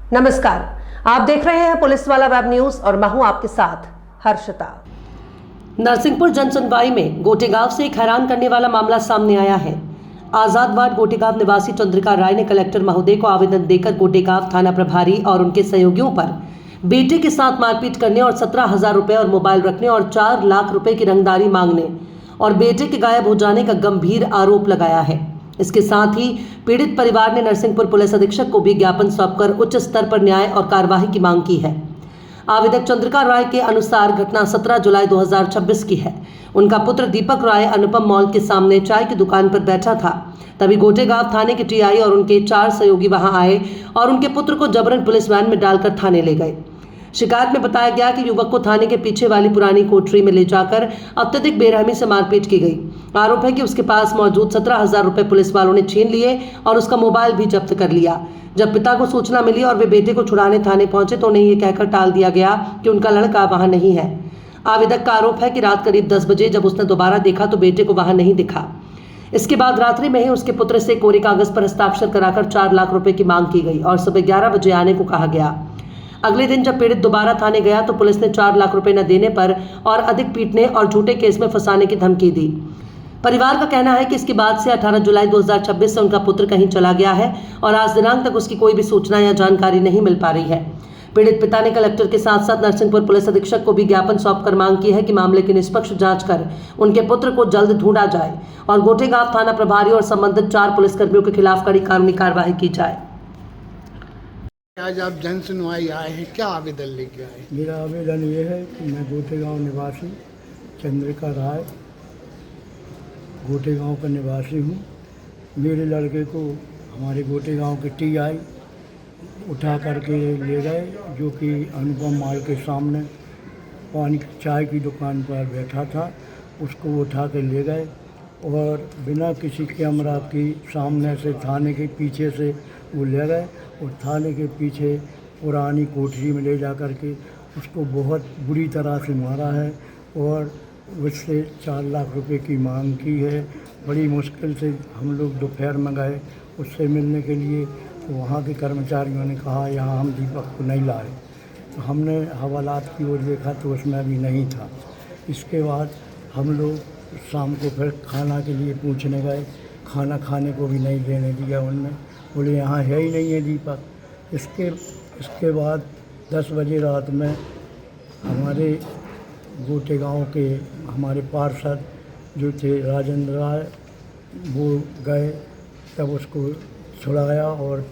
नमस्कार, आप देख रहे हैं पुलिस वाला वेब न्यूज और मैं हूं आपके साथ हर्षिता। नरसिंहपुर जनसुनवाई में गोटेगांव से एक हैरान करने वाला मामला सामने आया है। आजाद वार्ड गोटेगांव निवासी चंद्रिका राय ने कलेक्टर महोदय को आवेदन देकर गोटेगांव थाना प्रभारी और उनके सहयोगियों पर बेटे के साथ मारपीट करने और 17,000 रुपए और मोबाइल रखने और 4 लाख रुपए की रंगदारी मांगने और बेटे के गायब हो जाने का गंभीर आरोप लगाया है। इसके साथ ही पीड़ित परिवार ने नरसिंहपुर पुलिस अधीक्षक को भी ज्ञापन सौंपकर उच्च स्तर पर न्याय और कार्यवाही की मांग की है। आवेदक चंद्रिका राय के अनुसार घटना 17 जुलाई 2026 की है। उनका पुत्र दीपक राय अनुपम मॉल के सामने चाय की दुकान पर बैठा था, तभी गोटेगांव थाने के टीआई और उनके 4 सहयोगी वहां आए और उनके पुत्र को जबरन पुलिस वैन में डालकर थाने ले गए। शिकायत में बताया गया कि युवक को थाने के पीछे वाली पुरानी कोठरी में ले जाकर अत्यधिक बेरहमी से मारपीट की गई। आरोप है कि उसके पास मौजूद 17,000 रुपए पुलिस वालों ने छीन लिए और उसका मोबाइल भी जब्त कर लिया। जब पिता को सूचना मिली और वे बेटे को छुड़ाने थाने पहुंचे तो उन्हें ये कहकर टाल दिया गया कि उनका लड़का वहां नहीं है। आवेदक का आरोप है कि रात करीब 10 बजे जब उसने दोबारा देखा तो बेटे को वहां नहीं दिखा। इसके बाद रात्रि में ही उसके पुत्र से कोरे कागज पर हस्ताक्षर कराकर 4 लाख रुपए की मांग की गई और सुबह 11 बजे आने को कहा गया। अगले दिन जब पीड़ित दोबारा थाने गया तो पुलिस ने 4 लाख रुपए न देने पर और अधिक पीटने और झूठे केस में फंसाने की धमकी दी। परिवार का कहना है कि इसके बाद से 18 जुलाई 2026 से उनका पुत्र कहीं चला गया है और आज दिनांक तक उसकी कोई भी सूचना या जानकारी नहीं मिल पा रही है। पीड़ित पिता ने कलेक्टर के साथ साथ नरसिंहपुर पुलिस अधीक्षक को भी ज्ञापन सौंपकर मांग की है कि मामले की निष्पक्ष जांच कर उनके पुत्र को जल्द ढूंढा जाए और गोटेगांव थाना प्रभारी और संबंधित 4 पुलिसकर्मियों के खिलाफ कड़ी कानूनी कार्रवाई की जाए। आज आप जन सुनवाई आए हैं, क्या आवेदन लेके आए? मेरा आवेदन ये है कि मैं गोटेगांव निवासी चंद्रिका राय गोटेगांव का निवासी हूँ। मेरे लड़के को हमारे गोटेगांव के टीआई उठा करके ले गए, जो कि अनुपम मॉल के सामने पानी चाय की दुकान पर बैठा था। उसको उठा के ले गए और बिना किसी कैमरा की सामने से थाने के पीछे से वो ले गए और थाने के पीछे पुरानी कोठरी में ले जा कर के उसको बहुत बुरी तरह से मारा है और उससे 4 लाख रुपए की मांग की है। बड़ी मुश्किल से हम लोग दोपहर में गए उससे मिलने के लिए, तो वहाँ के कर्मचारियों ने कहा यहाँ हम दीपक को नहीं लाए। तो हमने हवालात की ओर देखा तो उसमें भी नहीं था। इसके बाद हम लोग शाम को फिर खाना के लिए पूछने गए, खाना खाने को भी नहीं देने दिया उनने, बोले यहाँ है ही नहीं है दीपक। इसके बाद 10 बजे रात में हमारे गोटेगांव के हमारे पार्षद जो थे राजेंद्र राय, वो गए, तब उसको छुड़ाया और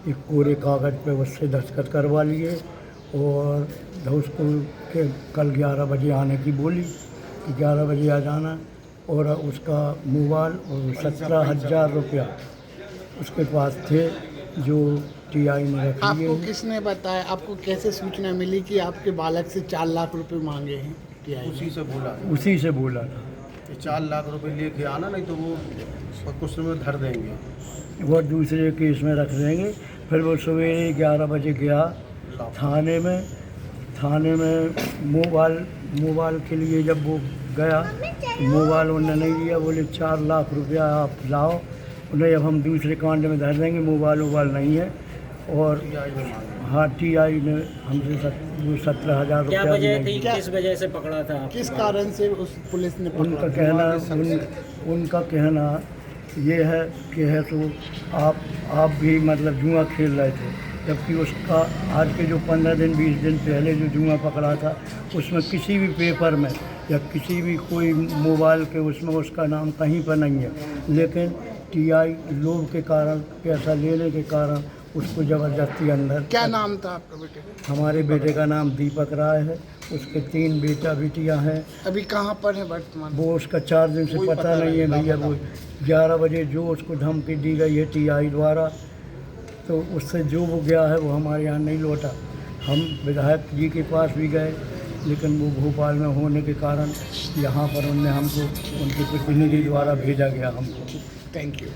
एक कोरे कागज़ पे उससे दस्तखत करवा लिए और उसको के कल 11 बजे आने की बोली कि 11 बजे आ जाना, और उसका मोबाइल और 17,000 रुपया उसके पास थे जो टीआई ने रख लिए। आपको किसने बताया, आपको कैसे सूचना मिली कि आपके बालक से 4 लाख रुपए मांगे हैं टीआई? उसी से बोला था कि 4 लाख रुपए लेके आना, नहीं तो वो कुछ में धर देंगे, वो दूसरे केस में रख देंगे। फिर वो सवेरे 11 बजे गया थाने में मोबाइल के लिए जब वो गया, मोबाइल उन्होंने नहीं दिया, बोले 4 लाख रुपया आप लाओ, उन्हें अब हम दूसरे कांड में धर देंगे, मोबाइल नहीं है। और हाँ, टीआई ने हमसे 17,000 रुपया किस वजह से पकड़ा था? किस कारण से उस पुलिस ने पकड़ा? उनका कहना ये है कि है तो आप भी मतलब जुआ खेल रहे थे, जबकि उसका आज के जो 15 दिन 20 दिन पहले जो जुआ पकड़ा था उसमें किसी भी पेपर में या किसी भी कोई मोबाइल के उसमें उसका नाम कहीं पर नहीं है, लेकिन टीआई लोभ के कारण, पैसा लेने के कारण उसको ज़बरदस्ती अंदर। क्या नाम था आपका बेटे? हमारे बेटे का नाम दीपक राय है, उसके 3 बेटियां हैं। अभी कहाँ पर है वर्तमान? वो उसका 4 दिन से पता नहीं है भैया। वो 11 बजे जो उसको धमकी दी गई है टीआई द्वारा, तो उससे जो वो गया है वो हमारे यहाँ नहीं लौटा। हम विधायक जी के पास भी गए, लेकिन वो भोपाल में होने के कारण यहाँ पर उनने हमको उनके प्रतिनिधि द्वारा भेजा गया हमको। Thank you.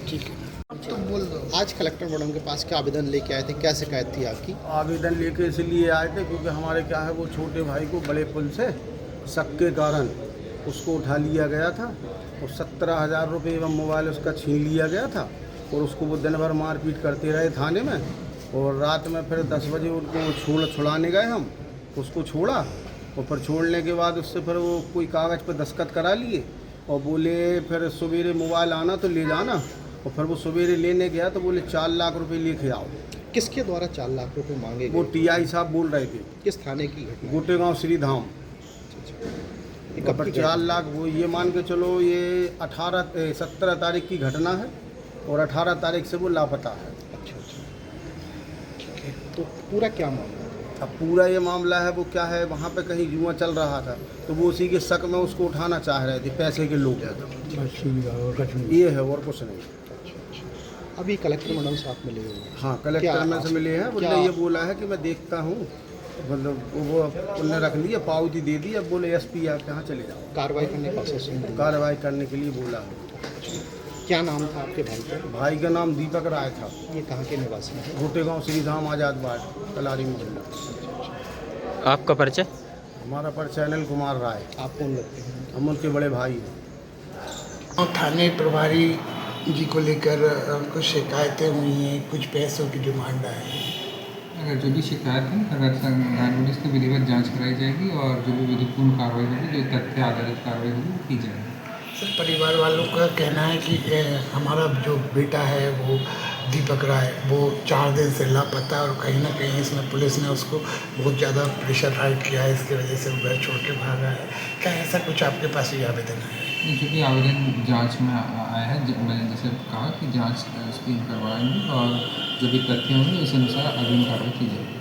ठीक है, तो बोल दो। आज कलेक्टर मैडम के पास क्या आवेदन लेके आए थे, क्या शिकायत थी आपकी? आवेदन लेके इसलिए आए थे क्योंकि हमारे क्या है, वो छोटे भाई को बड़े पुल से शक के कारण उसको उठा लिया गया था और 17,000 रुपये एवं मोबाइल उसका छीन लिया गया था और उसको वो दिन भर मारपीट करते रहे थाने में और रात में फिर 10 बजे उनको छुड़ाने गए हम, उसको छोड़ा और फिर छोड़ने के बाद उससे फिर वो कोई कागज़ पर दस्तखत करा लिए और बोले फिर सवेरे मोबाइल आना तो ले जाना। और फिर वो सवेरे लेने गया तो बोले 4 लाख रुपए लेके आओ। किसके द्वारा 4 लाख रुपए मांगे वो गए? TI साहब बोल रहे थे, किस थाने की घटना है? गोटेगांव श्रीधाम। ये कब पर की 4 घटना? लाख वो ये मान के चलो ये 17 तारीख की घटना है और 18 तारीख से वो लापता है। अच्छा अच्छा, ठीक है। तो पूरा क्या मामला है? अब पूरा ये मामला है वो क्या है, वहाँ पे कहीं जुआ चल रहा था तो वो उसी के शक में उसको उठाना चाह रहे थे पैसे के लोग। बस ठीक है, और कुछ नहीं। ये है और कुछ नहीं। अच्छा अच्छा। अभी कलेक्टर मैडम से आप मिले हुए हैं? हाँ, कलेक्टर क्या में से मिले हैं। क्या- बोले ये बोला है कि मैं देखता हूँ, मतलब वो उन्होंने रख लिया, पावती दे दी। अब बोले SP आप यहाँ चले जाओ, कार्रवाई करने का आश्वासन दिया। कार्रवाई करने के लिए बोला है। क्या नाम था आपके भाई का? भाई का नाम दीपक राय था, ये कहाँ के निवासी हैं? गोटेगांव श्रीधाम आज़ाद वार्ड, कलारी मोहल्ला। आपका परिचय? हमारा परिचय अनिल कुमार राय, आप कौन लगते हैं? हम उनके बड़े भाई हैं। और थाने प्रभारी जी को लेकर कुछ शिकायतें हुई हैं, कुछ पैसों की डिमांड आई है। अगर जो भी शिकायत है अगर संज्ञान इसकी विधिवत जांच कराई जाएगी और जो भी विधिपूर्ण कार्रवाई होगी, जो तथ्य आधारित कार्रवाई होगी वो की जाएगी। सर, परिवार वालों का कहना है कि हमारा जो बेटा है वो दीपक राय वो 4 दिन से लापता है और कहीं ना कहीं इसमें पुलिस ने उसको बहुत ज़्यादा प्रेशराइज किया है, इसकी वजह से वो घर छोड़ के भागा है। क्या ऐसा कुछ आपके पास ये आवेदन है? जो भी आवेदन जांच में आया है, मैंने जैसे कहा कि जांच उसकी करवाएंगे और जो भी तथ्य होंगे उस अनुसार अग्रिम कार्रवाई की जाएगी।